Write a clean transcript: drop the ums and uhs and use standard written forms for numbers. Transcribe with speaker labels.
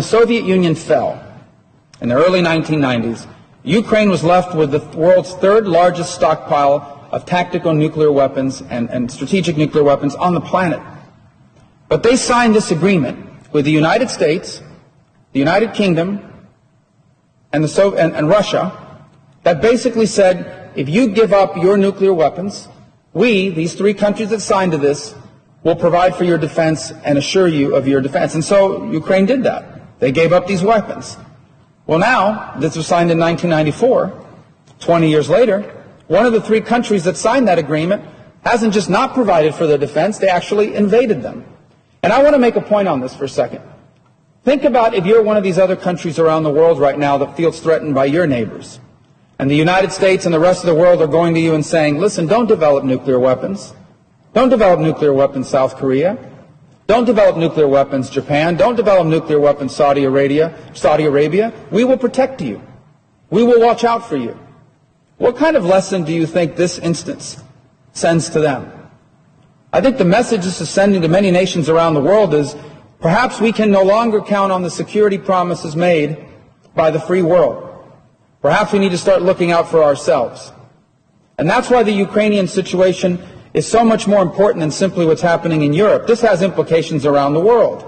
Speaker 1: The Soviet Union fell in the early 1990s. Ukraine was left with the world's third largest stockpile of tactical nuclear weapons and strategic nuclear weapons on the planet. But they signed this agreement with the United States, the United Kingdom, and Russia that basically said, if you give up your nuclear weapons, we, these three countries that signed to this, will provide for your defense and assure you of your defense. And so Ukraine did that. They gave up these weapons. Well, now, this was signed in 1994, 20 years later, one of the three countries that signed that agreement hasn't just not provided for their defense, they actually invaded them. And I want to make a point on this for a second. Think about if you're one of these other countries around the world right now that feels threatened by your neighbors. And the United States and the rest of the world are going to you and saying, listen, don't develop nuclear weapons. Don't develop nuclear weapons, South Korea. Don't develop nuclear weapons, Japan. Don't develop nuclear weapons, Saudi Arabia. We will protect you. We will watch out for you. What kind of lesson do you think this instance sends to them? I think the message this is sending to many nations around the world is perhaps we can no longer count on the security promises made by the free world. Perhaps we need to start looking out for ourselves. And that's why the Ukrainian situation is so much more important than simply what's happening in Europe. This has implications around the world.